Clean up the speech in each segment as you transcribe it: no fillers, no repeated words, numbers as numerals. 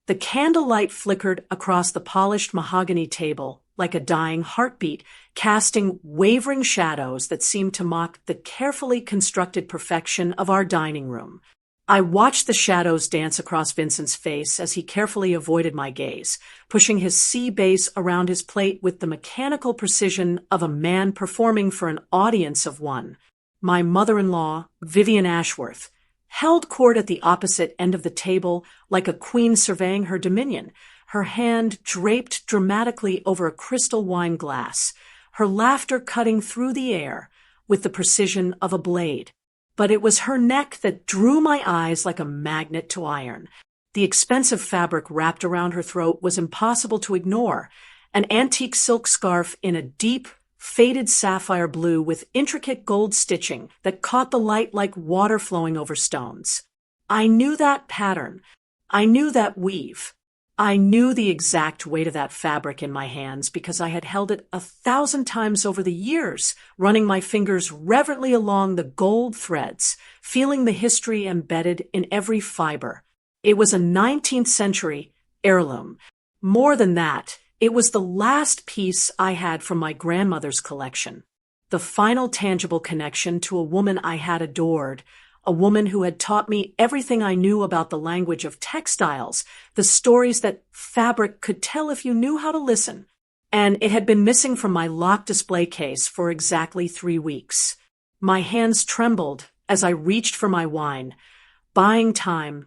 The candlelight flickered across the polished mahogany table like a dying heartbeat, casting wavering shadows that seemed to mock the carefully constructed perfection of our dining room. I watched the shadows dance across Vincent's face as he carefully avoided my gaze, pushing his sea bass around his plate with the mechanical precision of a man performing for an audience of one. My mother-in-law, Vivian Ashworth, held court at the opposite end of the table like a queen surveying her dominion, her hand draped dramatically over a crystal wine glass, her laughter cutting through the air with the precision of a blade. But it was her neck that drew my eyes like a magnet to iron. The expensive fabric wrapped around her throat was impossible to ignore, an antique silk scarf in a deep, faded sapphire blue with intricate gold stitching that caught the light like water flowing over stones. I knew that pattern. I knew that weave. I knew the exact weight of that fabric in my hands because I had held it 1,000 times over the years, running my fingers reverently along the gold threads, feeling the history embedded in every fiber. It was a 19th century heirloom. More than that, it was the last piece I had from my grandmother's collection, the final tangible connection to a woman I had adored, a woman who had taught me everything I knew about the language of textiles, the stories that fabric could tell if you knew how to listen. And it had been missing from my locked display case for exactly 3 weeks. My hands trembled as I reached for my wine, buying time,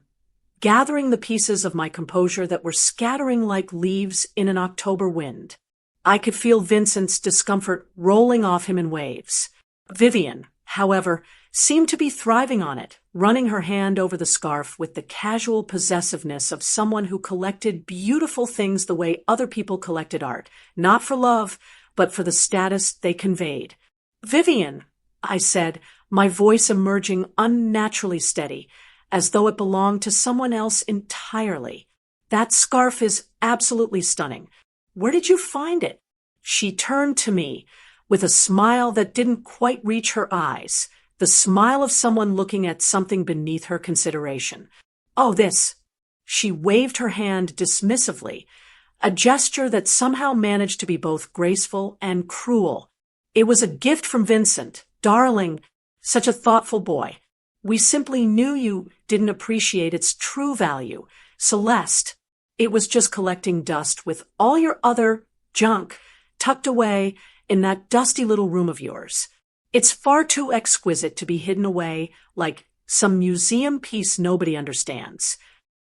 gathering the pieces of my composure that were scattering like leaves in an October wind. I could feel Vincent's discomfort rolling off him in waves. Vivian, however, seemed to be thriving on it, running her hand over the scarf with the casual possessiveness of someone who collected beautiful things the way other people collected art, not for love, but for the status they conveyed. "Vivian," I said, my voice emerging unnaturally steady, as though it belonged to someone else entirely. "That scarf is absolutely stunning. Where did you find it?" She turned to me with a smile that didn't quite reach her eyes, the smile of someone looking at something beneath her consideration. "Oh, this." She waved her hand dismissively, a gesture that somehow managed to be both graceful and cruel. "It was a gift from Vincent, darling, such a thoughtful boy. We simply knew you didn't appreciate its true value. Celeste, it was just collecting dust with all your other junk tucked away in that dusty little room of yours. It's far too exquisite to be hidden away like some museum piece nobody understands."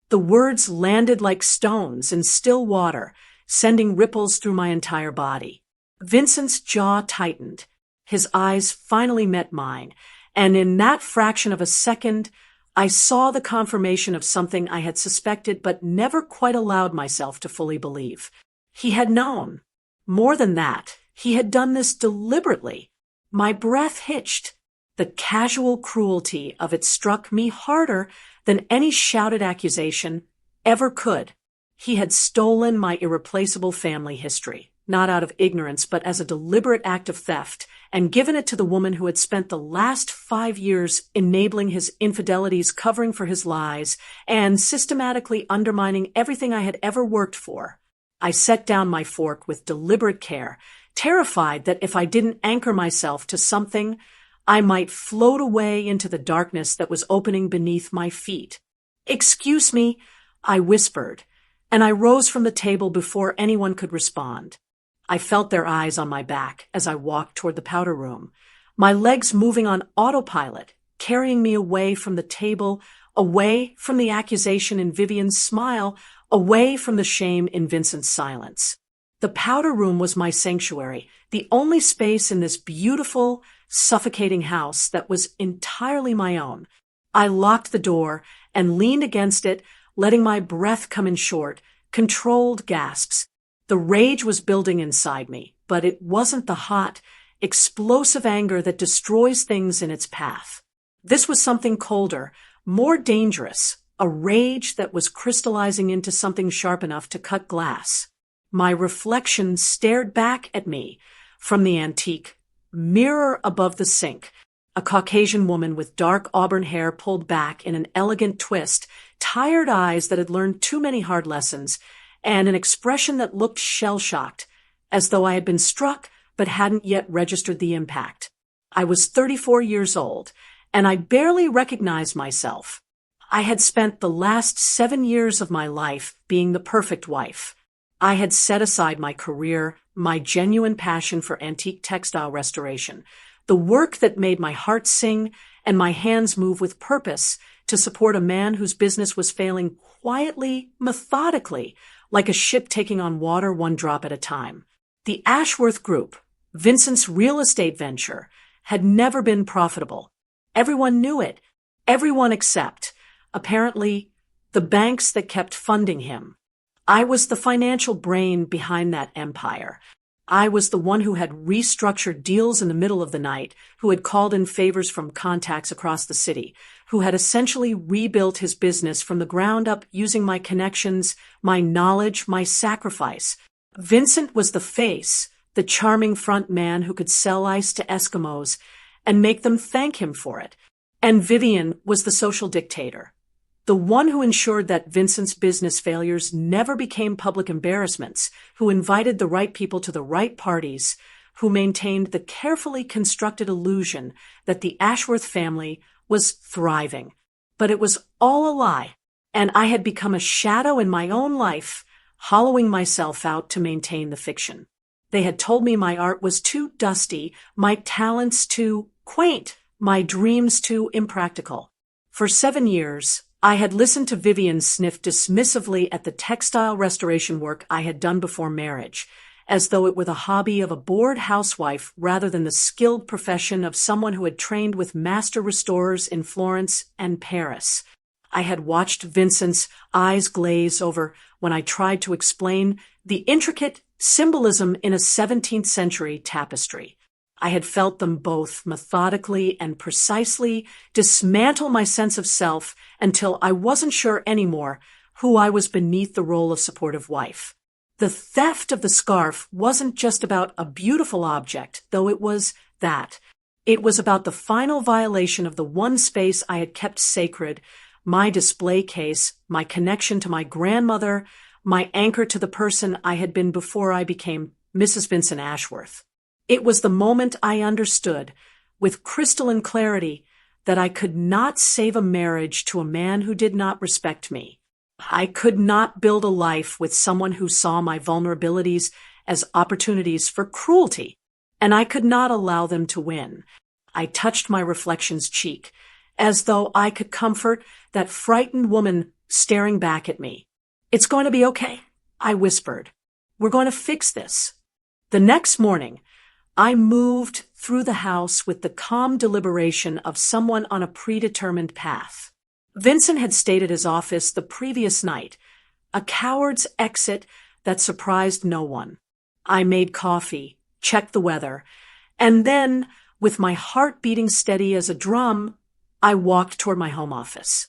The words landed like stones in still water, sending ripples through my entire body. Vincent's jaw tightened. His eyes finally met mine, and in that fraction of a second, I saw the confirmation of something I had suspected but never quite allowed myself to fully believe. He had known. More than that, he had done this deliberately. My breath hitched. The casual cruelty of it struck me harder than any shouted accusation ever could. He had stolen my irreplaceable family history, not out of ignorance but as a deliberate act of theft, and given it to the woman who had spent the last 5 years enabling his infidelities, covering for his lies, and systematically undermining everything I had ever worked for. I set down my fork with deliberate care, terrified that if I didn't anchor myself to something, I might float away into the darkness that was opening beneath my feet. "Excuse me," I whispered, and I rose from the table before anyone could respond. I felt their eyes on my back as I walked toward the powder room, my legs moving on autopilot, carrying me away from the table, away from the accusation in Vivian's smile, away from the shame in Vincent's silence. The powder room was my sanctuary, the only space in this beautiful, suffocating house that was entirely my own. I locked the door and leaned against it, letting my breath come in short, controlled gasps. The rage was building inside me, but it wasn't the hot, explosive anger that destroys things in its path. This was something colder, more dangerous, a rage that was crystallizing into something sharp enough to cut glass. My reflection stared back at me from the antique mirror above the sink, a Caucasian woman with dark auburn hair pulled back in an elegant twist, tired eyes that had learned too many hard lessons, and an expression that looked shell-shocked, as though I had been struck but hadn't yet registered the impact. I was 34 years old, and I barely recognized myself. I had spent the last 7 years of my life being the perfect wife. I had set aside my career, my genuine passion for antique textile restoration, the work that made my heart sing and my hands move with purpose to support a man whose business was failing quietly, methodically, like a ship taking on water one drop at a time. The Ashworth Group, Vincent's real estate venture, had never been profitable. Everyone knew it, everyone except, apparently, the banks that kept funding him. I was the financial brain behind that empire. I was the one who had restructured deals in the middle of the night, who had called in favors from contacts across the city, who had essentially rebuilt his business from the ground up using my connections, my knowledge, my sacrifice. Vincent was the face, the charming front man who could sell ice to Eskimos and make them thank him for it. And Vivian was the social dictator, the one who ensured that Vincent's business failures never became public embarrassments, who invited the right people to the right parties, who maintained the carefully constructed illusion that the Ashworth family was thriving. But it was all a lie, and I had become a shadow in my own life, hollowing myself out to maintain the fiction. They had told me my art was too dusty, my talents too quaint, my dreams too impractical. For 7 years, I had listened to Vivian sniff dismissively at the textile restoration work I had done before marriage, as though it were the hobby of a bored housewife rather than the skilled profession of someone who had trained with master restorers in Florence and Paris. I had watched Vincent's eyes glaze over when I tried to explain the intricate symbolism in a 17th century tapestry. I had felt them both methodically and precisely dismantle my sense of self until I wasn't sure anymore who I was beneath the role of supportive wife. The theft of the scarf wasn't just about a beautiful object, though it was that. It was about the final violation of the one space I had kept sacred, my display case, my connection to my grandmother, my anchor to the person I had been before I became Mrs. Vincent Ashworth. It was the moment I understood, with crystalline clarity, that I could not save a marriage to a man who did not respect me. I could not build a life with someone who saw my vulnerabilities as opportunities for cruelty, and I could not allow them to win. I touched my reflection's cheek, as though I could comfort that frightened woman staring back at me. "It's going to be okay," I whispered. "We're going to fix this." The next morning, I moved through the house with the calm deliberation of someone on a predetermined path. Vincent had stayed at his office the previous night, a coward's exit that surprised no one. I made coffee, checked the weather, and then, with my heart beating steady as a drum, I walked toward my home office.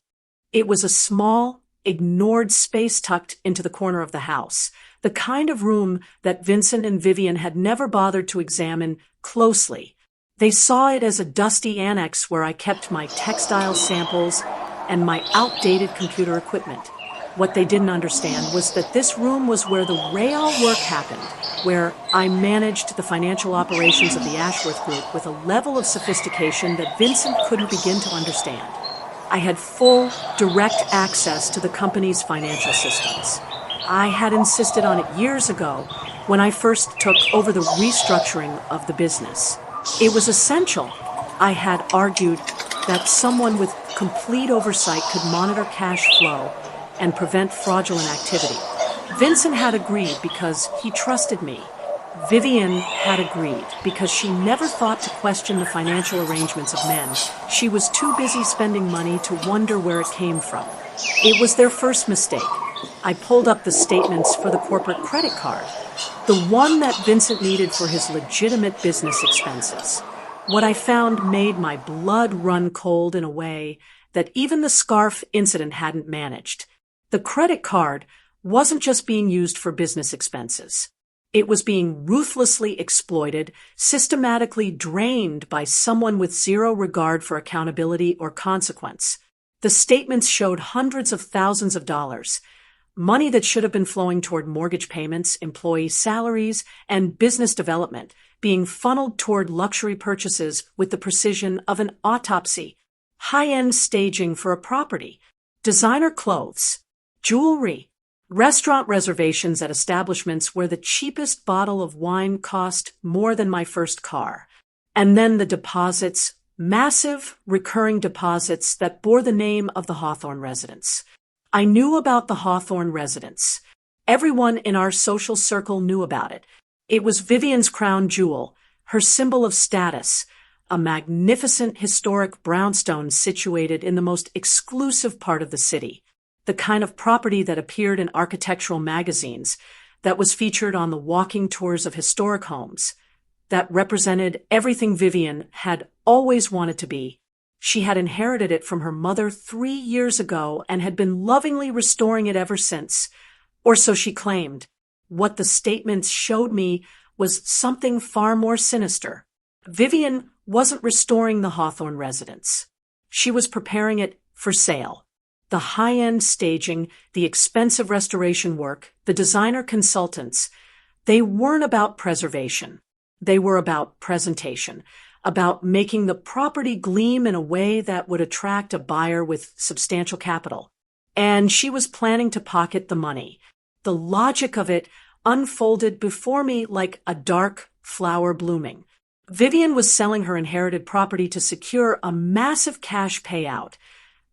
It was a small, ignored space tucked into the corner of the house, the kind of room that Vincent and Vivian had never bothered to examine closely. They saw it as a dusty annex where I kept my textile samples and my outdated computer equipment. What they didn't understand was that this room was where the real work happened, where I managed the financial operations of the Ashworth Group with a level of sophistication that Vincent couldn't begin to understand. I had full, direct access to the company's financial systems. I had insisted on it years ago when I first took over the restructuring of the business. It was essential, I had argued, that someone with complete oversight could monitor cash flow and prevent fraudulent activity. Vincent had agreed because he trusted me. Vivian had agreed because she never thought to question the financial arrangements of men. She was too busy spending money to wonder where it came from. It was their first mistake. I pulled up the statements for the corporate credit card, the one that Vincent needed for his legitimate business expenses. What I found made my blood run cold in a way that even the scarf incident hadn't managed. The credit card wasn't just being used for business expenses. It was being ruthlessly exploited, systematically drained by someone with zero regard for accountability or consequence. The statements showed hundreds of thousands of dollars, money that should have been flowing toward mortgage payments, employee salaries, and business development, being funneled toward luxury purchases with the precision of an autopsy, high-end staging for a property, designer clothes, jewelry, restaurant reservations at establishments where the cheapest bottle of wine cost more than my first car, and then the deposits, massive recurring deposits that bore the name of the Hawthorne residence. I knew about the Hawthorne residence. Everyone in our social circle knew about it. It was Vivian's crown jewel, her symbol of status, a magnificent historic brownstone situated in the most exclusive part of the city, the kind of property that appeared in architectural magazines, that was featured on the walking tours of historic homes, that represented everything Vivian had always wanted to be. She had inherited it from her mother 3 years ago and had been lovingly restoring it ever since, or so she claimed. What the statements showed me was something far more sinister. Vivian wasn't restoring the Hawthorne residence. She was preparing it for sale. The high-end staging, the expensive restoration work, the designer consultants, they weren't about preservation. They were about presentation, about making the property gleam in a way that would attract a buyer with substantial capital. And she was planning to pocket the money. The logic of it unfolded before me like a dark flower blooming. Vivian was selling her inherited property to secure a massive cash payout,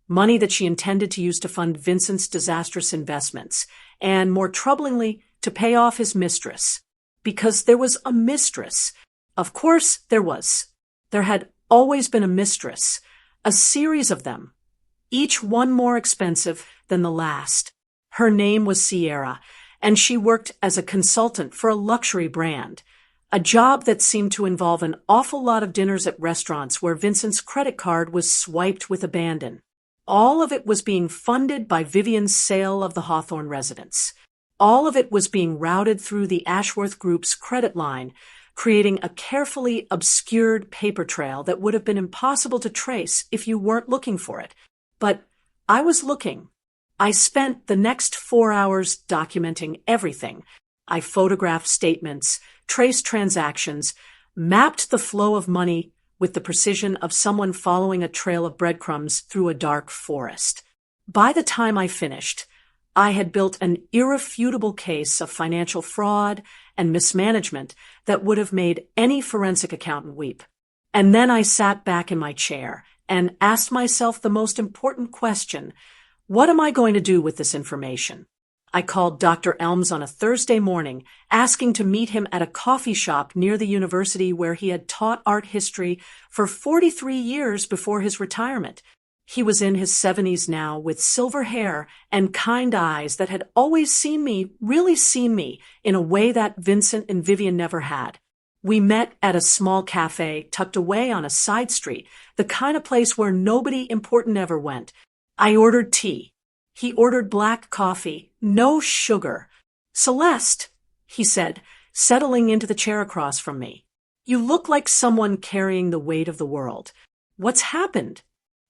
money that she intended to use to fund Vincent's disastrous investments, and more troublingly, to pay off his mistress. Because there was a mistress. Of course there was. There had always been a mistress, a series of them, each one more expensive than the last. Her name was Sierra, and she worked as a consultant for a luxury brand, a job that seemed to involve an awful lot of dinners at restaurants where Vincent's credit card was swiped with abandon. All of it was being funded by Vivian's sale of the Hawthorne residence. All of it was being routed through the Ashworth Group's credit line, creating a carefully obscured paper trail that would have been impossible to trace if you weren't looking for it. But I was looking. I spent the next 4 hours documenting everything. I photographed statements, traced transactions, mapped the flow of money with the precision of someone following a trail of breadcrumbs through a dark forest. By the time I finished, I had built an irrefutable case of financial fraud and mismanagement that would have made any forensic accountant weep. And then I sat back in my chair and asked myself the most important question: what am I going to do with this information? I called Dr. Elms on a Thursday morning, asking to meet him at a coffee shop near the university where he had taught art history for 43 years before his retirement. He was in his 70s now, with silver hair and kind eyes that had always seen me, really seen me, in a way that Vincent and Vivian never had. We met at a small cafe tucked away on a side street, the kind of place where nobody important ever went. I ordered tea. He ordered black coffee, no sugar. "Celeste," he said, settling into the chair across from me. "You look like someone carrying the weight of the world. What's happened?"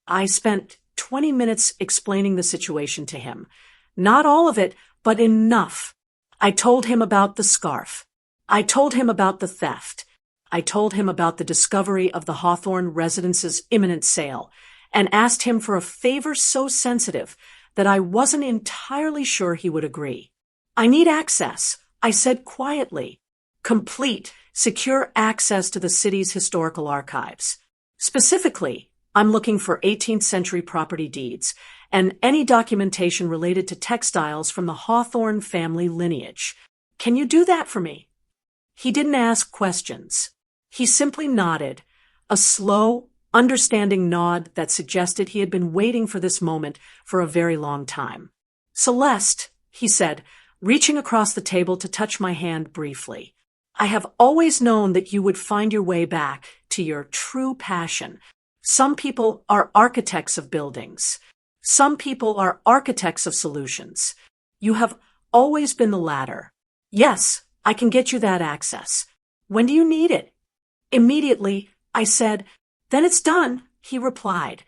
I spent 20 minutes explaining the situation to him. Not all of it, but enough. I told him about the scarf. I told him about the theft. I told him about the discovery of the Hawthorne residence's imminent sale, and asked him for a favor so sensitive that I wasn't entirely sure he would agree. "I need access," I said quietly. "Complete, secure access to the city's historical archives. Specifically, I'm looking for 18th century property deeds and any documentation related to textiles from the Hawthorne family lineage. Can you do that for me?" He didn't ask questions. He simply nodded, a slow, understanding nod that suggested he had been waiting for this moment for a very long time. "Celeste," he said, reaching across the table to touch my hand briefly, "I have always known that you would find your way back to your true passion. Some people are architects of buildings. Some people are architects of solutions. You have always been the latter. Yes, I can get you that access. When do you need it?" "Immediately," I said. "Then it's done," he replied.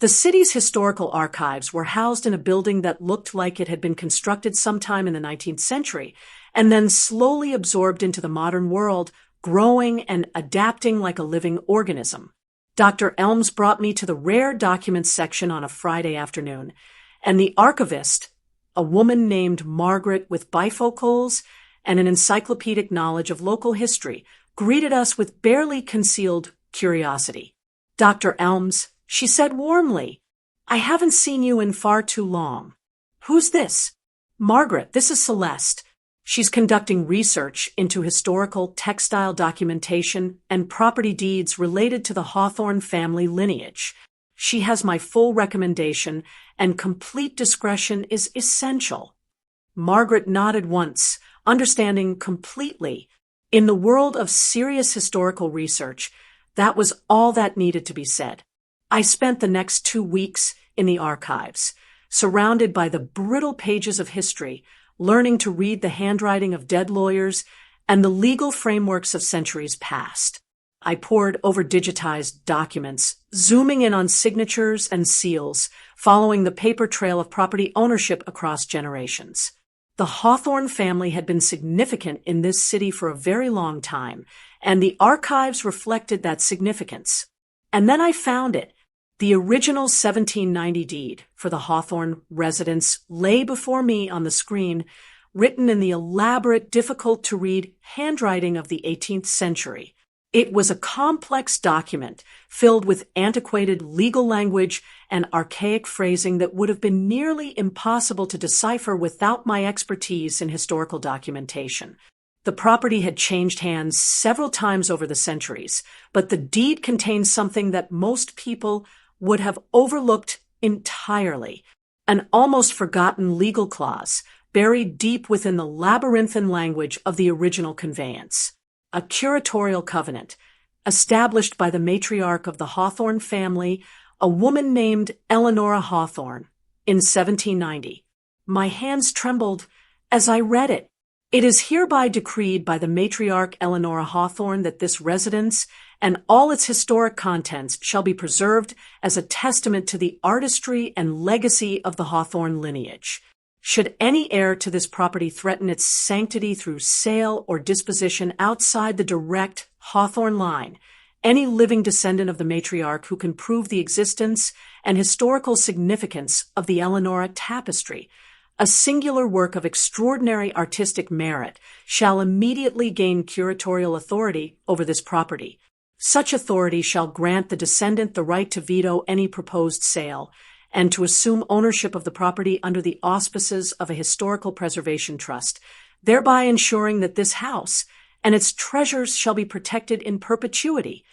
The city's historical archives were housed in a building that looked like it had been constructed sometime in the 19th century, and then slowly absorbed into the modern world, growing and adapting like a living organism. Dr. Elms brought me to the rare documents section on a Friday afternoon, and the archivist, a woman named Margaret with bifocals and an encyclopedic knowledge of local history, greeted us with barely concealed curiosity. "Dr. Elms," she said warmly, "I haven't seen you in far too long." "Who's this?" "Margaret, this is Celeste. She's conducting research into historical textile documentation and property deeds related to the Hawthorne family lineage. She has my full recommendation, and complete discretion is essential." Margaret nodded once, understanding completely. In the world of serious historical research, that was all that needed to be said. I spent the next 2 weeks in the archives, surrounded by the brittle pages of history, learning to read the handwriting of dead lawyers and the legal frameworks of centuries past. I pored over digitized documents, zooming in on signatures and seals, following the paper trail of property ownership across generations. The Hawthorne family had been significant in this city for a very long time, and the archives reflected that significance. And then I found it. The original 1790 deed for the Hawthorne residence lay before me on the screen, written in the elaborate, difficult-to-read handwriting of the 18th century. It was a complex document filled with antiquated legal language and archaic phrasing that would have been nearly impossible to decipher without my expertise in historical documentation. The property had changed hands several times over the centuries, but the deed contained something that most people would have overlooked entirely, an almost forgotten legal clause buried deep within the labyrinthine language of the original conveyance. A curatorial covenant, established by the matriarch of the Hawthorne family, a woman named Eleanor Hawthorne, in 1790. My hands trembled as I read it. "It is hereby decreed by the matriarch Eleanor Hawthorne that this residence and all its historic contents shall be preserved as a testament to the artistry and legacy of the Hawthorne lineage. Should any heir to this property threaten its sanctity through sale or disposition outside the direct Hawthorne line, any living descendant of the matriarch who can prove the existence and historical significance of the Eleanora tapestry, a singular work of extraordinary artistic merit, shall immediately gain curatorial authority over this property. Such authority shall grant the descendant the right to veto any proposed sale, and to assume ownership of the property under the auspices of a historical preservation trust, thereby ensuring that this house and its treasures shall be protected in perpetuity."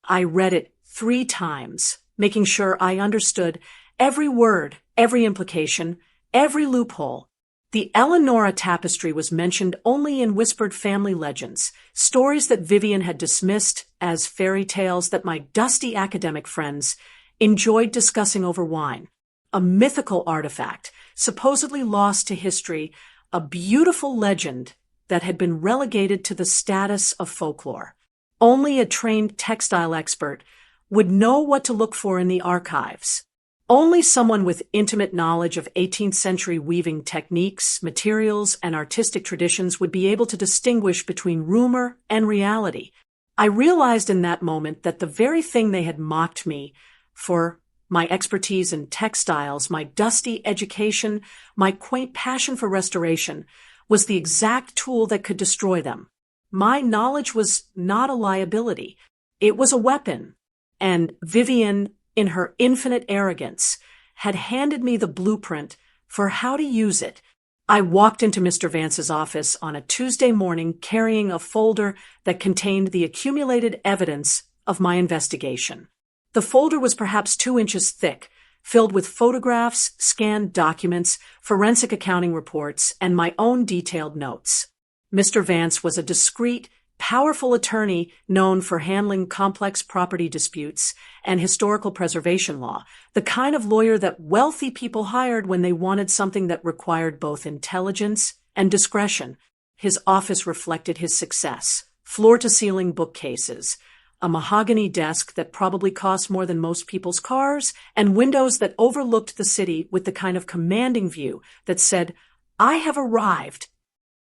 I read it 3 times, making sure I understood every word, every implication, every loophole. The Eleanora tapestry was mentioned only in whispered family legends, stories that Vivian had dismissed as fairy tales that my dusty academic friends enjoyed discussing over wine. A mythical artifact, supposedly lost to history, a beautiful legend that had been relegated to the status of folklore. Only a trained textile expert would know what to look for in the archives. Only someone with intimate knowledge of 18th century weaving techniques, materials, and artistic traditions would be able to distinguish between rumor and reality. I realized in that moment that the very thing they had mocked me for, my expertise in textiles, my dusty education, my quaint passion for restoration, was the exact tool that could destroy them. My knowledge was not a liability. It was a weapon. And Vivian, in her infinite arrogance, had handed me the blueprint for how to use it. I walked into Mr. Vance's office on a Tuesday morning carrying a folder that contained the accumulated evidence of my investigation. The folder was perhaps 2 inches thick, filled with photographs, scanned documents, forensic accounting reports, and my own detailed notes. Mr. Vance was a discreet, powerful attorney known for handling complex property disputes and historical preservation law, the kind of lawyer that wealthy people hired when they wanted something that required both intelligence and discretion. His office reflected his success. Floor-to-ceiling bookcases, a mahogany desk that probably cost more than most people's cars, and windows that overlooked the city with the kind of commanding view that said, "I have arrived."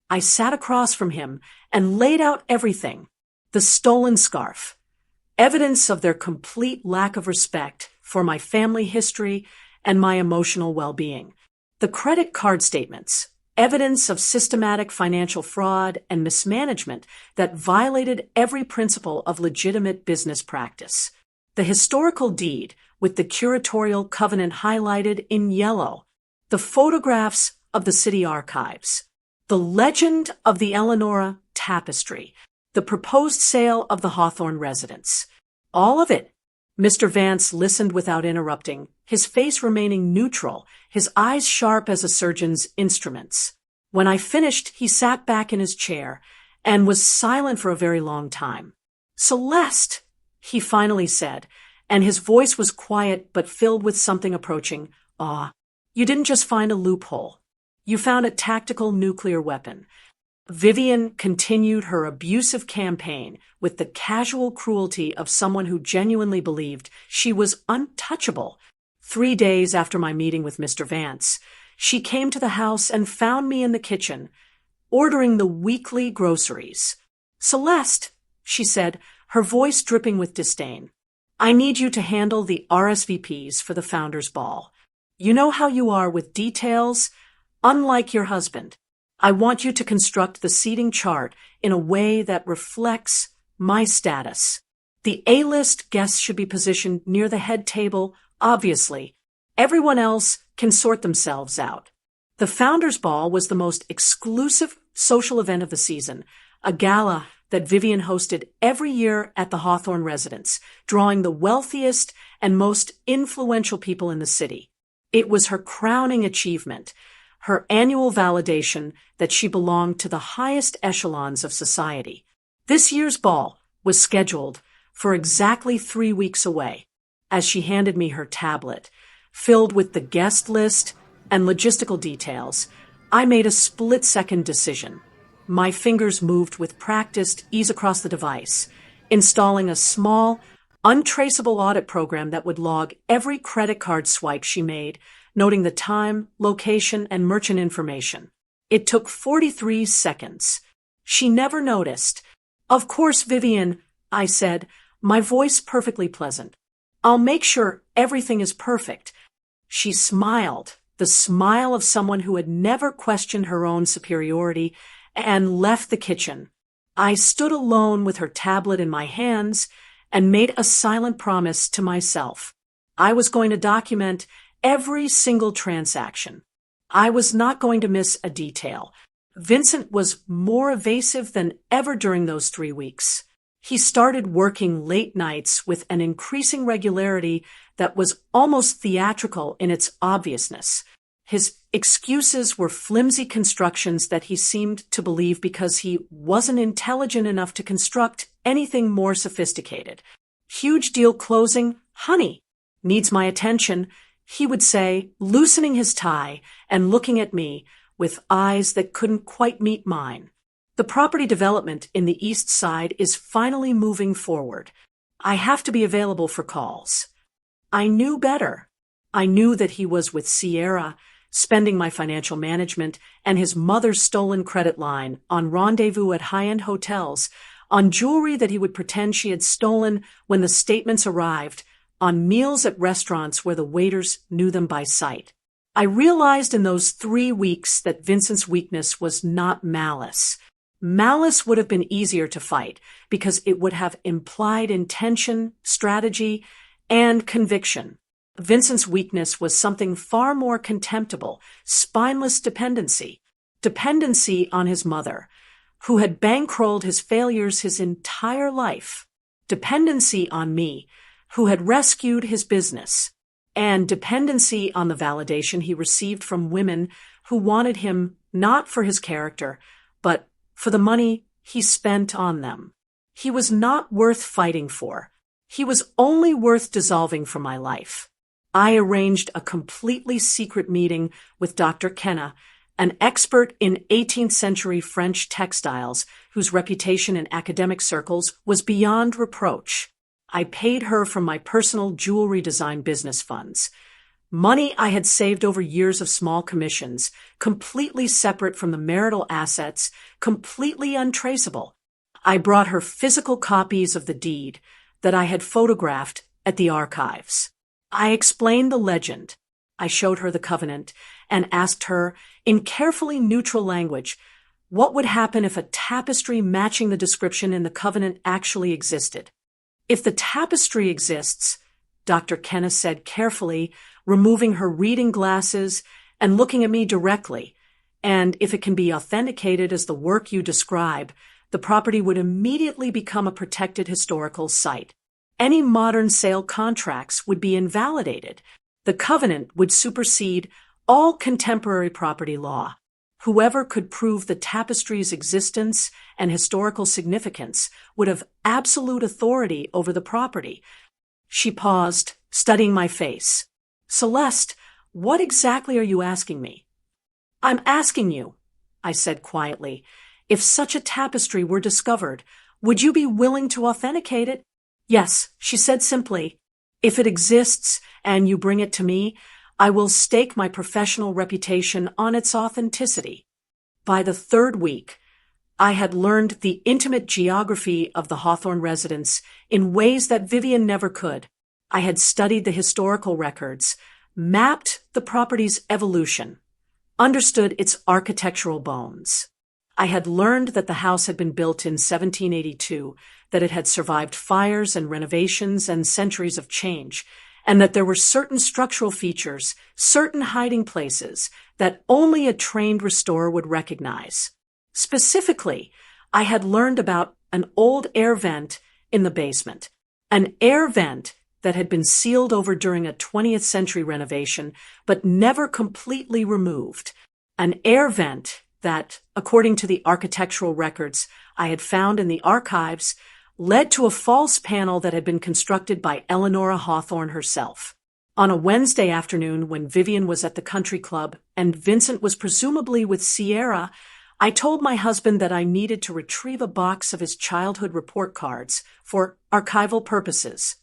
I sat across from him and laid out everything. The stolen scarf, evidence of their complete lack of respect for my family history and my emotional well-being. The credit card statements, evidence of systematic financial fraud and mismanagement that violated every principle of legitimate business practice. The historical deed with the curatorial covenant highlighted in yellow. The photographs of the city archives. The legend of the Eleonora tapestry. The proposed sale of the Hawthorne residence. All of it. Mr. Vance listened without interrupting, his face remaining neutral, his eyes sharp as a surgeon's instruments. When I finished, he sat back in his chair and was silent for a very long time. "Celeste," he finally said, and his voice was quiet but filled with something approaching awe. "You didn't just find a loophole. You found a tactical nuclear weapon." Vivian continued her abusive campaign with the casual cruelty of someone who genuinely believed she was untouchable. 3 days after my meeting with Mr. Vance, she came to the house and found me in the kitchen, ordering the weekly groceries. "Celeste," she said, her voice dripping with disdain, "I need you to handle the RSVPs for the Founders' Ball. You know how you are with details, unlike your husband. I want you to construct the seating chart in a way that reflects my status. The A-list guests should be positioned near the head table, obviously. Everyone else can sort themselves out." The Founders' Ball was the most exclusive social event of the season, a gala that Vivian hosted every year at the Hawthorne residence, drawing the wealthiest and most influential people in the city. It was her crowning achievement, her annual validation that she belonged to the highest echelons of society. This year's ball was scheduled for exactly 3 weeks away. As she handed me her tablet, filled with the guest list and logistical details, I made a split-second decision. My fingers moved with practiced ease across the device, installing a small, untraceable audit program that would log every credit card swipe she made, noting the time, location, and merchant information. It took 43 seconds. She never noticed. "Of course, Vivian," I said, my voice perfectly pleasant. "I'll make sure everything is perfect." She smiled, the smile of someone who had never questioned her own superiority, and left the kitchen. I stood alone with her tablet in my hands and made a silent promise to myself. I was going to document every single transaction. I was not going to miss a detail. Vincent was more evasive than ever during those 3 weeks. He started working late nights with an increasing regularity that was almost theatrical in its obviousness. His excuses were flimsy constructions that he seemed to believe because he wasn't intelligent enough to construct anything more sophisticated. "Huge deal closing, honey, needs my attention," he would say, loosening his tie and looking at me with eyes that couldn't quite meet mine. "The property development in the East Side is finally moving forward. I have to be available for calls." I knew better. I knew that he was with Sierra, spending my financial management and his mother's stolen credit line on rendezvous at high-end hotels, on jewelry that he would pretend she had stolen when the statements arrived, on meals at restaurants where the waiters knew them by sight. I realized in those 3 weeks that Vincent's weakness was not malice. Malice would have been easier to fight because it would have implied intention, strategy, and conviction. Vincent's weakness was something far more contemptible, spineless dependency. Dependency on his mother, who had bankrolled his failures his entire life. Dependency on me, who had rescued his business. And dependency on the validation he received from women who wanted him not for his character, but for the money he spent on them. He was not worth fighting for. He was only worth dissolving from my life. I arranged a completely secret meeting with Dr. Kenna an expert in 18th century French textiles whose reputation in academic circles was beyond reproach. I paid her from my personal jewelry design business funds. Money I had saved over years of small commissions, completely separate from the marital assets, completely untraceable. I brought her physical copies of the deed that I had photographed at the archives. I explained the legend. I showed her the covenant and asked her, in carefully neutral language, what would happen if a tapestry matching the description in the covenant actually existed. If the tapestry exists, Dr. Kenna said carefully, removing her reading glasses and looking at me directly, and if it can be authenticated as the work you describe, the property would immediately become a protected historical site. Any modern sale contracts would be invalidated. The covenant would supersede all contemporary property law. Whoever could prove the tapestry's existence and historical significance would have absolute authority over the property. She paused, studying my face. Celeste, what exactly are you asking me? I'm asking you, I said quietly, if such a tapestry were discovered, would you be willing to authenticate it? Yes, she said simply. If it exists and you bring it to me, I will stake my professional reputation on its authenticity. By the third week, I had learned the intimate geography of the Hawthorne residence in ways that Vivian never could. I had studied the historical records, mapped the property's evolution, understood its architectural bones. I had learned that the house had been built in 1782, that it had survived fires and renovations and centuries of change, and that there were certain structural features, certain hiding places that only a trained restorer would recognize. Specifically, I had learned about an old air vent in the basement, an air vent that had been sealed over during a 20th century renovation but never completely removed, an air vent that, according to the architectural records I had found in the archives, led to a false panel that had been constructed by Eleanora Hawthorne herself. On a Wednesday afternoon when Vivian was at the country club and Vincent was presumably with Sierra, I told my husband that I needed to retrieve a box of his childhood report cards for archival purposes.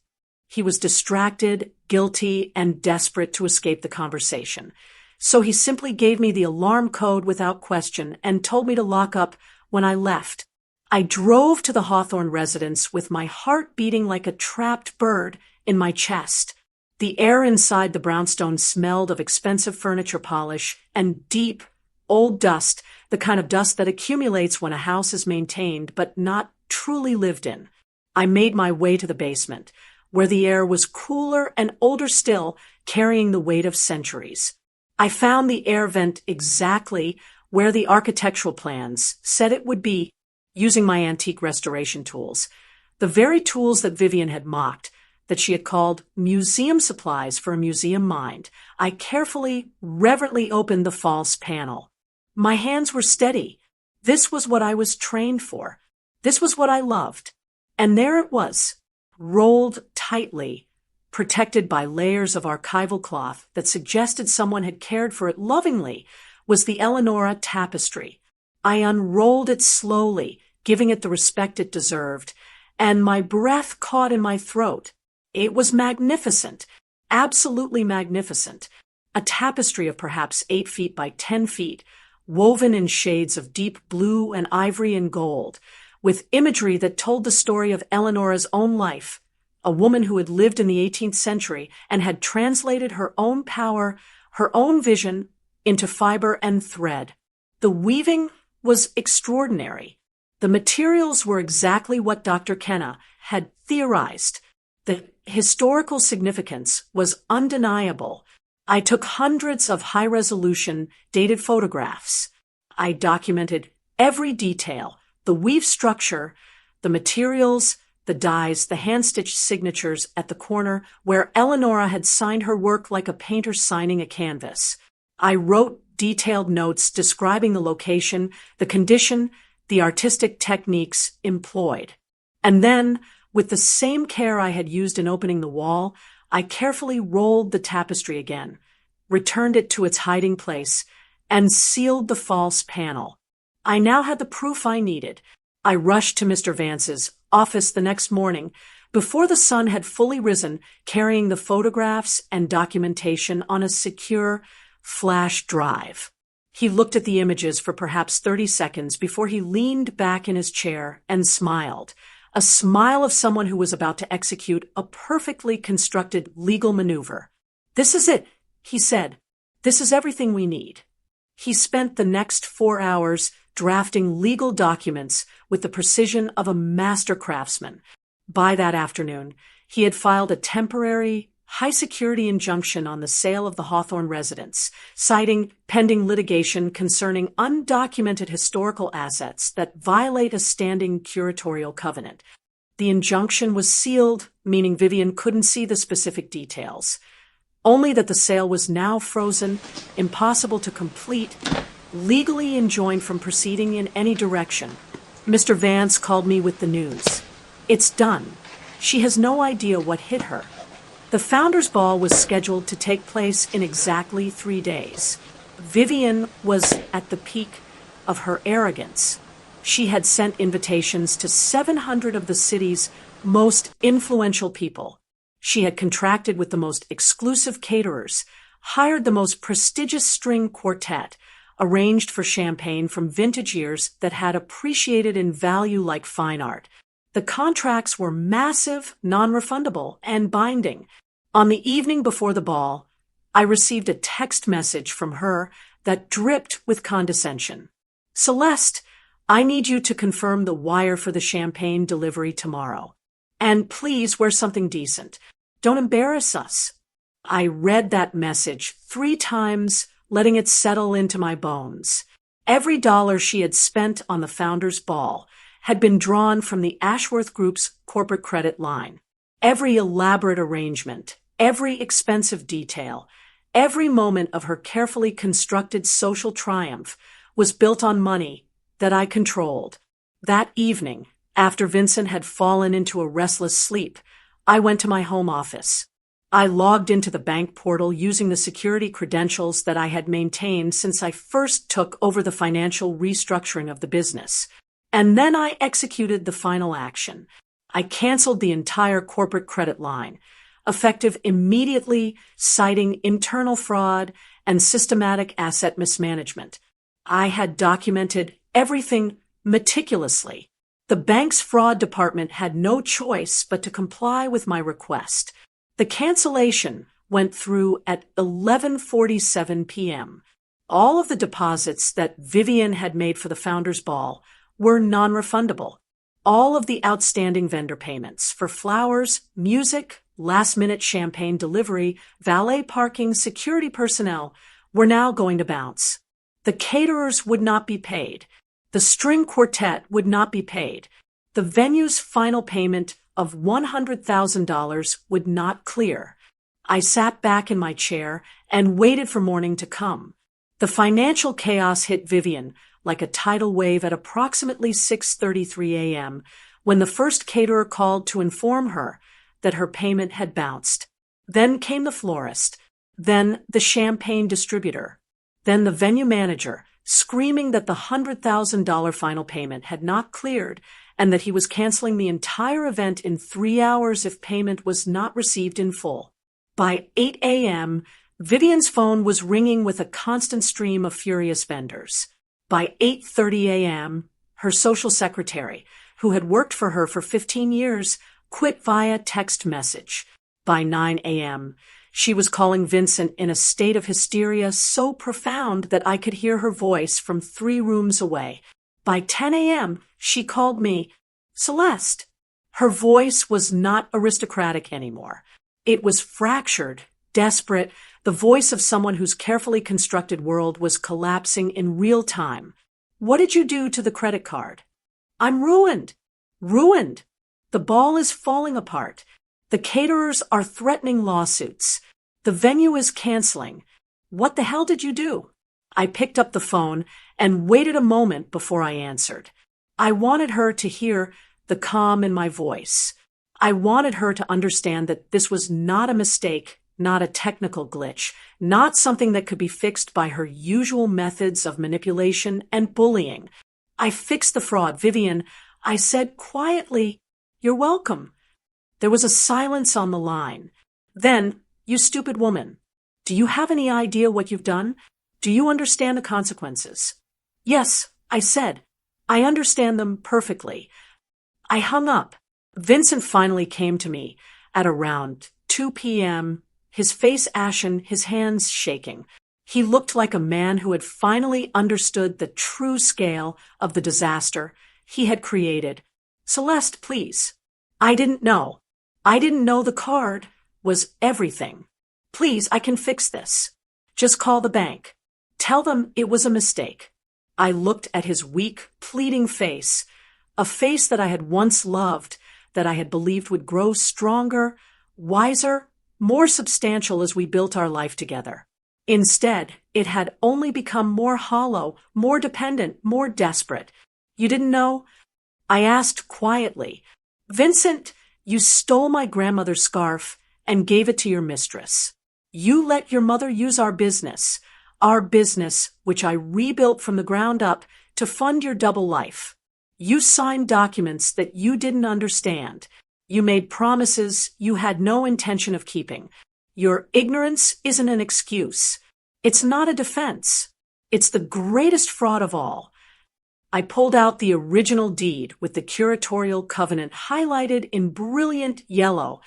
He was distracted, guilty, and desperate to escape the conversation. So he simply gave me the alarm code without question and told me to lock up when I left. I drove to the Hawthorne residence with my heart beating like a trapped bird in my chest. The air inside the brownstone smelled of expensive furniture polish and deep, old dust, the kind of dust that accumulates when a house is maintained but not truly lived in. I made my way to the basement, where the air was cooler and older still, carrying the weight of centuries. I found the air vent exactly where the architectural plans said it would be, using my antique restoration tools, the very tools that Vivian had mocked, that she had called museum supplies for a museum mind. I carefully, reverently opened the false panel. My hands were steady. This was what I was trained for. This was what I loved. And there it was, rolled tightly, protected by layers of archival cloth that suggested someone had cared for it lovingly, was the Eleanora tapestry. I unrolled it slowly, giving it the respect it deserved, and my breath caught in my throat. It was magnificent, absolutely magnificent. A tapestry of perhaps 8 feet by 10 feet, woven in shades of deep blue and ivory and gold, with imagery that told the story of Eleanora's own life, a woman who had lived in the 18th century and had translated her own power, her own vision, into fiber and thread. The weaving was extraordinary. The materials were exactly what Dr. Kenna had theorized. The historical significance was undeniable. I took hundreds of high-resolution, dated photographs. I documented every detail, the weave structure, the materials, the dyes, the hand-stitched signatures at the corner where Eleanora had signed her work like a painter signing a canvas. I wrote detailed notes describing the location, the condition, the artistic techniques employed. And then, with the same care I had used in opening the wall, I carefully rolled the tapestry again, returned it to its hiding place, and sealed the false panel. I now had the proof I needed. I rushed to Mr. Vance's office the next morning, before the sun had fully risen, carrying the photographs and documentation on a secure flash drive. He looked at the images for perhaps 30 seconds before he leaned back in his chair and smiled, a smile of someone who was about to execute a perfectly constructed legal maneuver. "This is it," he said. "This is everything we need." He spent the next 4 hours drafting legal documents with the precision of a master craftsman. By that afternoon, he had filed a temporary, high-security injunction on the sale of the Hawthorne residence, citing pending litigation concerning undocumented historical assets that violate a standing curatorial covenant. The injunction was sealed, meaning Vivian couldn't see the specific details. Only that the sale was now frozen, impossible to complete, legally enjoined from proceeding in any direction. Mr. Vance called me with the news. "It's done. She has no idea what hit her." The Founders' Ball was scheduled to take place in exactly 3 days. Vivian was at the peak of her arrogance. She had sent invitations to 700 of the city's most influential people. She had contracted with the most exclusive caterers, hired the most prestigious string quartet, arranged for champagne from vintage years that had appreciated in value like fine art. The contracts were massive, non-refundable, and binding. On the evening before the ball, I received a text message from her that dripped with condescension. "Celeste, I need you to confirm the wire for the champagne delivery tomorrow. And please wear something decent. Don't embarrass us." I read that message 3 times, letting it settle into my bones. Every dollar she had spent on the Founders' Ball had been drawn from the Ashworth Group's corporate credit line. Every elaborate arrangement, every expensive detail, every moment of her carefully constructed social triumph was built on money that I controlled. That evening, after Vincent had fallen into a restless sleep, I went to my home office. I logged into the bank portal using the security credentials that I had maintained since I first took over the financial restructuring of the business. And then I executed the final action. I canceled the entire corporate credit line, effective immediately, citing internal fraud and systematic asset mismanagement. I had documented everything meticulously. The bank's fraud department had no choice but to comply with my request. The cancellation went through at 11:47 p.m. All of the deposits that Vivian had made for the Founders' Ball were non-refundable. All of the outstanding vendor payments for flowers, music, last-minute champagne delivery, valet parking, security personnel were now going to bounce. The caterers would not be paid. The string quartet would not be paid. The venue's final payment of $100,000 would not clear. I sat back in my chair and waited for morning to come. The financial chaos hit Vivian like a tidal wave at approximately 6:33 a.m. when the first caterer called to inform her that her payment had bounced. Then came the florist, then the champagne distributor, then the venue manager, screaming that the $100,000 final payment had not cleared and that he was canceling the entire event in 3 hours if payment was not received in full. By 8 a.m., Vivian's phone was ringing with a constant stream of furious vendors. By 8:30 a.m., her social secretary, who had worked for her for 15 years, quit via text message. By 9 a.m., she was calling Vincent in a state of hysteria so profound that I could hear her voice from 3 rooms away. By 10 a.m., she called me, "Celeste." Her voice was not aristocratic anymore. It was fractured, desperate, the voice of someone whose carefully constructed world was collapsing in real time. "What did you do to the credit card?" "I'm ruined. Ruined. The ball is falling apart. The caterers are threatening lawsuits. The venue is canceling. What the hell did you do?" I picked up the phone and waited a moment before I answered. I wanted her to hear the calm in my voice. I wanted her to understand that this was not a mistake not a technical glitch, not something that could be fixed by her usual methods of manipulation and bullying. I fixed the fraud, Vivian. I said quietly, "You're welcome." There was a silence on the line. Then, "You stupid woman. Do you have any idea what you've done? Do you understand the consequences?" "Yes," I said. "I understand them perfectly." I hung up. Vincent finally came to me at around 2 p.m., his face ashen, his hands shaking. He looked like a man who had finally understood the true scale of the disaster he had created. "Celeste, please. I didn't know. I didn't know the card was everything. Please, I can fix this. Just call the bank. Tell them it was a mistake." I looked at his weak, pleading face, a face that I had once loved, that I had believed would grow stronger, wiser, more substantial as we built our life together. Instead, it had only become more hollow, more dependent, more desperate. "You didn't know?" I asked quietly. "Vincent, you stole my grandmother's scarf and gave it to your mistress. You let your mother use our business, which I rebuilt from the ground up to fund your double life. You signed documents that you didn't understand. You made promises you had no intention of keeping. Your ignorance isn't an excuse. It's not a defense. It's the greatest fraud of all." I pulled out the original deed with the curatorial covenant highlighted in brilliant yellow.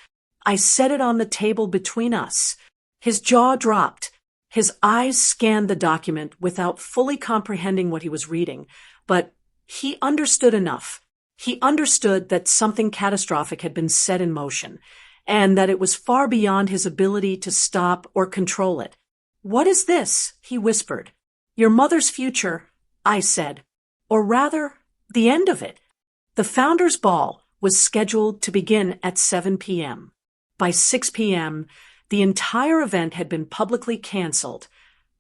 I set it on the table between us. His jaw dropped. His eyes scanned the document without fully comprehending what he was reading, but he understood enough. He understood that something catastrophic had been set in motion, and that it was far beyond his ability to stop or control it. "What is this?" he whispered. "Your mother's future," I said. "Or rather, the end of it." The Founders' Ball was scheduled to begin at 7 p.m. By 6 p.m., the entire event had been publicly canceled,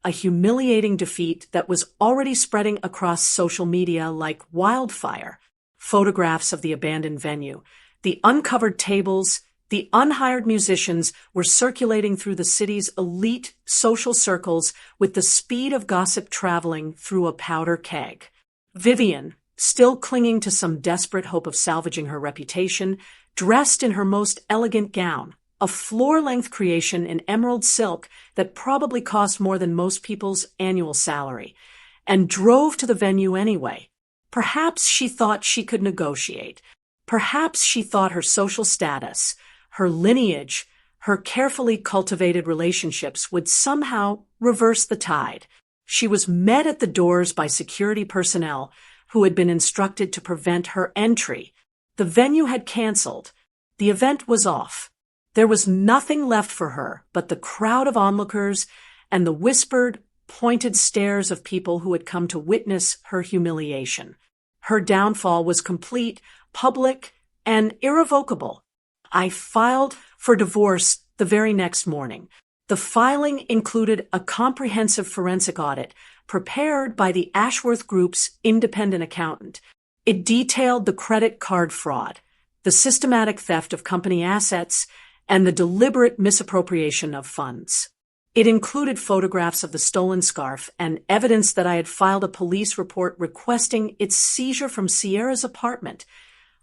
a humiliating defeat that was already spreading across social media like wildfire. Photographs of the abandoned venue, the uncovered tables, the unhired musicians were circulating through the city's elite social circles with the speed of gossip traveling through a powder keg. Vivian, still clinging to some desperate hope of salvaging her reputation, dressed in her most elegant gown, a floor-length creation in emerald silk that probably cost more than most people's annual salary, and drove to the venue anyway. Perhaps she thought she could negotiate. Perhaps she thought her social status, her lineage, her carefully cultivated relationships would somehow reverse the tide. She was met at the doors by security personnel who had been instructed to prevent her entry. The venue had canceled. The event was off. There was nothing left for her but the crowd of onlookers and the whispered, pointed stares of people who had come to witness her humiliation. Her downfall was complete, public, and irrevocable. I filed for divorce the very next morning. The filing included a comprehensive forensic audit prepared by the Ashworth Group's independent accountant. It detailed the credit card fraud, the systematic theft of company assets, and the deliberate misappropriation of funds. It included photographs of the stolen scarf and evidence that I had filed a police report requesting its seizure from Sierra's apartment,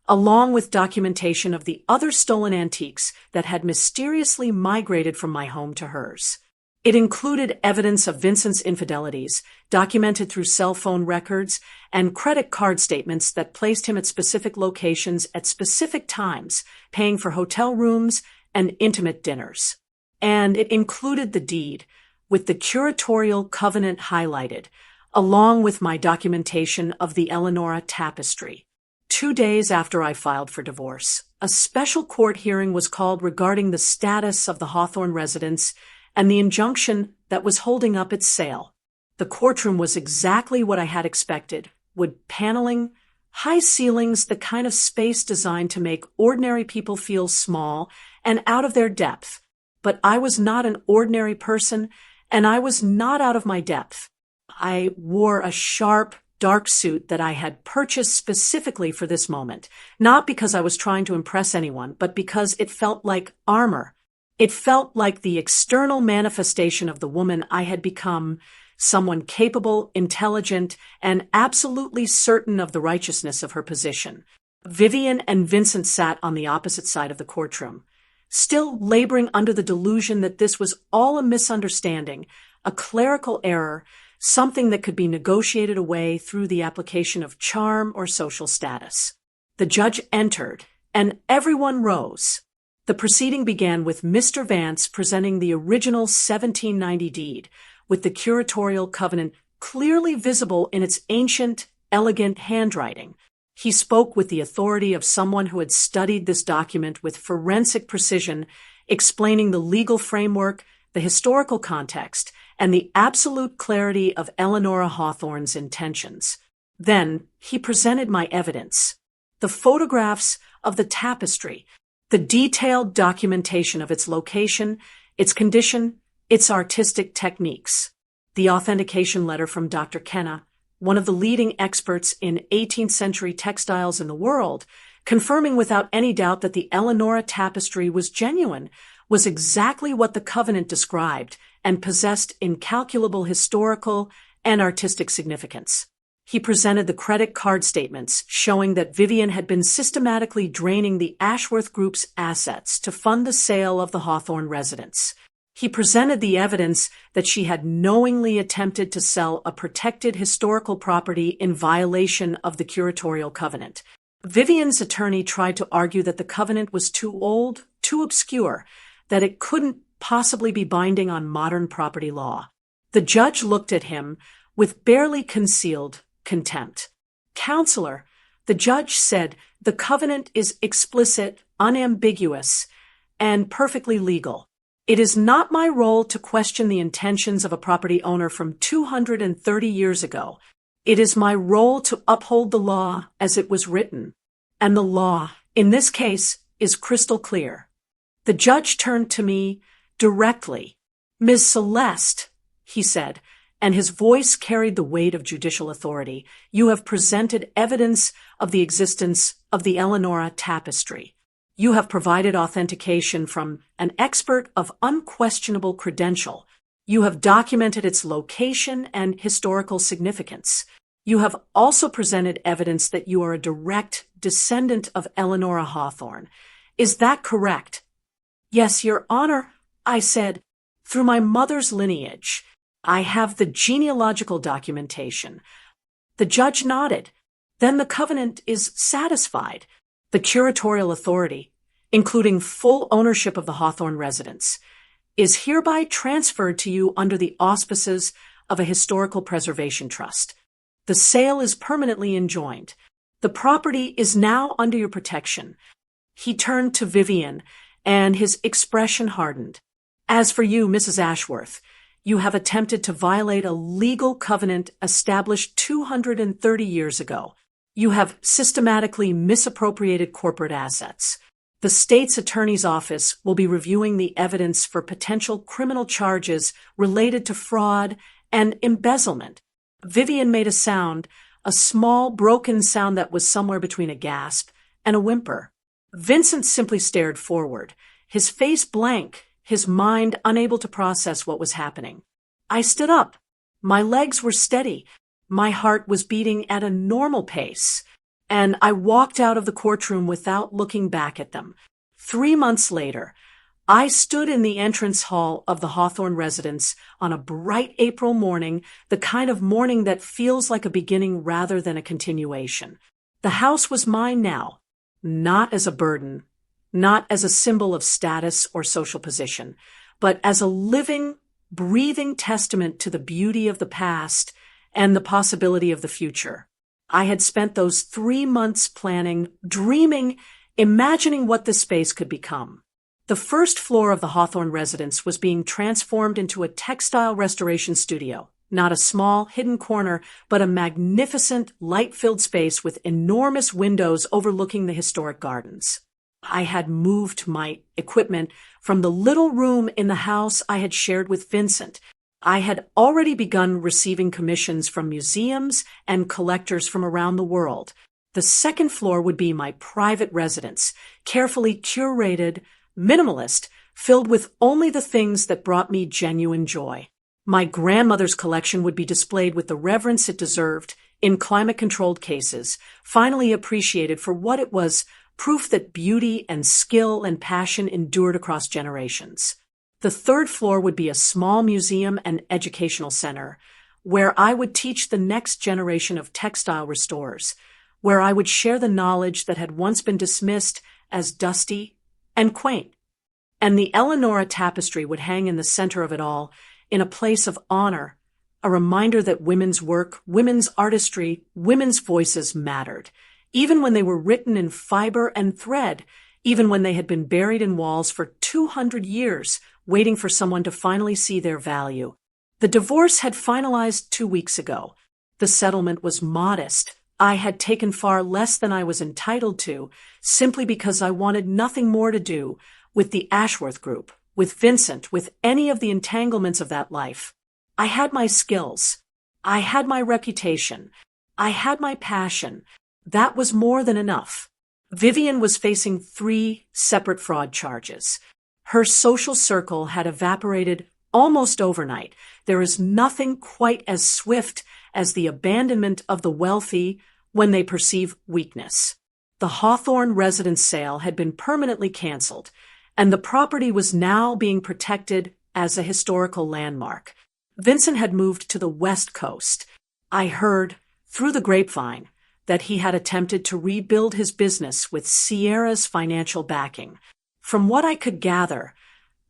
along with documentation of the other stolen antiques that had mysteriously migrated from my home to hers. It included evidence of Vincent's infidelities, documented through cell phone records, and credit card statements that placed him at specific locations at specific times, paying for hotel rooms and intimate dinners. And it included the deed, with the curatorial covenant highlighted, along with my documentation of the Eleonora tapestry. 2 days after I filed for divorce, a special court hearing was called regarding the status of the Hawthorne residence and the injunction that was holding up its sale. The courtroom was exactly what I had expected: wood paneling, high ceilings, the kind of space designed to make ordinary people feel small and out of their depth. But I was not an ordinary person, and I was not out of my depth. I wore a sharp, dark suit that I had purchased specifically for this moment, not because I was trying to impress anyone, but because it felt like armor. It felt like the external manifestation of the woman I had become, someone capable, intelligent, and absolutely certain of the righteousness of her position. Vivian and Vincent sat on the opposite side of the courtroom, still laboring under the delusion that this was all a misunderstanding, a clerical error, something that could be negotiated away through the application of charm or social status. The judge entered, and everyone rose. The proceeding began with Mr. Vance presenting the original 1790 deed, with the curatorial covenant clearly visible in its ancient, elegant handwriting. He spoke with the authority of someone who had studied this document with forensic precision, explaining the legal framework, the historical context, and the absolute clarity of Eleanora Hawthorne's intentions. Then he presented my evidence. The photographs of the tapestry, the detailed documentation of its location, its condition, its artistic techniques. The authentication letter from Dr. Kenna, one of the leading experts in 18th century textiles in the world, confirming without any doubt that the Eleanora tapestry was genuine, was exactly what the covenant described and possessed incalculable historical and artistic significance. He presented the credit card statements showing that Vivian had been systematically draining the Ashworth Group's assets to fund the sale of the Hawthorne residence. He presented the evidence that she had knowingly attempted to sell a protected historical property in violation of the curatorial covenant. Vivian's attorney tried to argue that the covenant was too old, too obscure, that it couldn't possibly be binding on modern property law. The judge looked at him with barely concealed contempt. "Counselor," the judge said, "the covenant is explicit, unambiguous, and perfectly legal. It is not my role to question the intentions of a property owner from 230 years ago. It is my role to uphold the law as it was written. And the law, in this case, is crystal clear." The judge turned to me directly. "Ms. Celeste," he said, and his voice carried the weight of judicial authority, "you have presented evidence of the existence of the Eleanora tapestry. You have provided authentication from an expert of unquestionable credential. You have documented its location and historical significance. You have also presented evidence that you are a direct descendant of Eleanora Hawthorne. Is that correct?" "Yes, Your Honor," I said, "through my mother's lineage. I have the genealogical documentation." The judge nodded. "Then the covenant is satisfied. The curatorial authority, including full ownership of the Hawthorne residence, is hereby transferred to you under the auspices of a historical preservation trust. The sale is permanently enjoined. The property is now under your protection." He turned to Vivian, and his expression hardened. "As for you, Mrs. Ashworth, you have attempted to violate a legal covenant established 230 years ago. You have systematically misappropriated corporate assets. The state's attorney's office will be reviewing the evidence for potential criminal charges related to fraud and embezzlement." Vivian made a sound, a small, broken sound that was somewhere between a gasp and a whimper. Vincent simply stared forward, his face blank, his mind unable to process what was happening. I stood up. My legs were steady. My heart was beating at a normal pace, and I walked out of the courtroom without looking back at them. 3 months later, I stood in the entrance hall of the Hawthorne residence on a bright April morning, the kind of morning that feels like a beginning rather than a continuation. The house was mine now, not as a burden, not as a symbol of status or social position, but as a living, breathing testament to the beauty of the past and the possibility of the future. I had spent those 3 months planning, dreaming, imagining what this space could become. The first floor of the Hawthorne residence was being transformed into a textile restoration studio, not a small, hidden corner, but a magnificent, light-filled space with enormous windows overlooking the historic gardens. I had moved my equipment from the little room in the house I had shared with Vincent. I had already begun receiving commissions from museums and collectors from around the world. The second floor would be my private residence, carefully curated, minimalist, filled with only the things that brought me genuine joy. My grandmother's collection would be displayed with the reverence it deserved, in climate-controlled cases, finally appreciated for what it was, proof that beauty and skill and passion endured across generations. The third floor would be a small museum and educational center, where I would teach the next generation of textile restorers, where I would share the knowledge that had once been dismissed as dusty and quaint. And the Eleonora tapestry would hang in the center of it all, in a place of honor, a reminder that women's work, women's artistry, women's voices mattered, even when they were written in fiber and thread, even when they had been buried in walls for 200 years, waiting for someone to finally see their value. The divorce had finalized 2 weeks ago. The settlement was modest. I had taken far less than I was entitled to, simply because I wanted nothing more to do with the Ashworth Group, with Vincent, with any of the entanglements of that life. I had my skills. I had my reputation. I had my passion. That was more than enough. Vivian was facing 3 separate fraud charges. Her social circle had evaporated almost overnight. There is nothing quite as swift as the abandonment of the wealthy when they perceive weakness. The Hawthorne residence sale had been permanently canceled, and the property was now being protected as a historical landmark. Vincent had moved to the West Coast. I heard, through the grapevine, that he had attempted to rebuild his business with Sierra's financial backing. From what I could gather,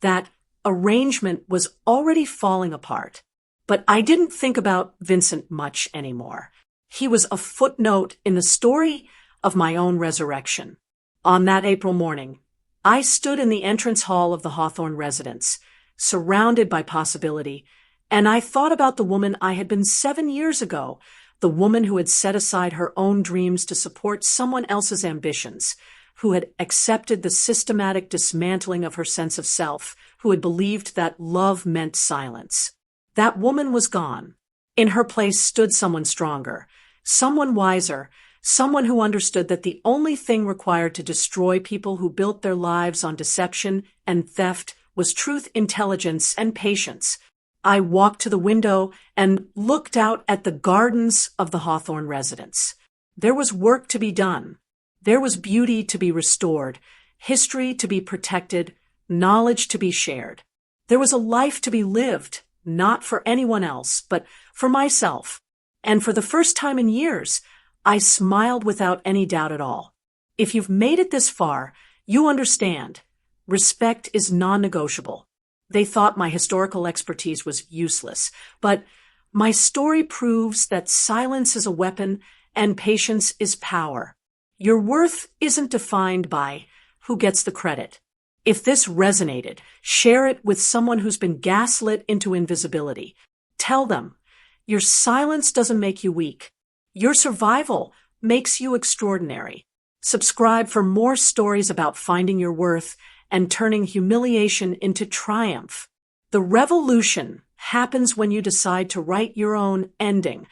that arrangement was already falling apart. But I didn't think about Vincent much anymore. He was a footnote in the story of my own resurrection. On that April morning, I stood in the entrance hall of the Hawthorne residence, surrounded by possibility, and I thought about the woman I had been 7 years ago, the woman who had set aside her own dreams to support someone else's ambitions, who had accepted the systematic dismantling of her sense of self, who had believed that love meant silence. That woman was gone. In her place stood someone stronger, someone wiser, someone who understood that the only thing required to destroy people who built their lives on deception and theft was truth, intelligence, and patience. I walked to the window and looked out at the gardens of the Hawthorne residence. There was work to be done. There was beauty to be restored, history to be protected, knowledge to be shared. There was a life to be lived, not for anyone else, but for myself. And for the first time in years, I smiled without any doubt at all. If you've made it this far, you understand. Respect is non-negotiable. They thought my historical expertise was useless, but my story proves that silence is a weapon and patience is power. Your worth isn't defined by who gets the credit. If this resonated, share it with someone who's been gaslit into invisibility. Tell them, your silence doesn't make you weak. Your survival makes you extraordinary. Subscribe for more stories about finding your worth and turning humiliation into triumph. The revolution happens when you decide to write your own ending,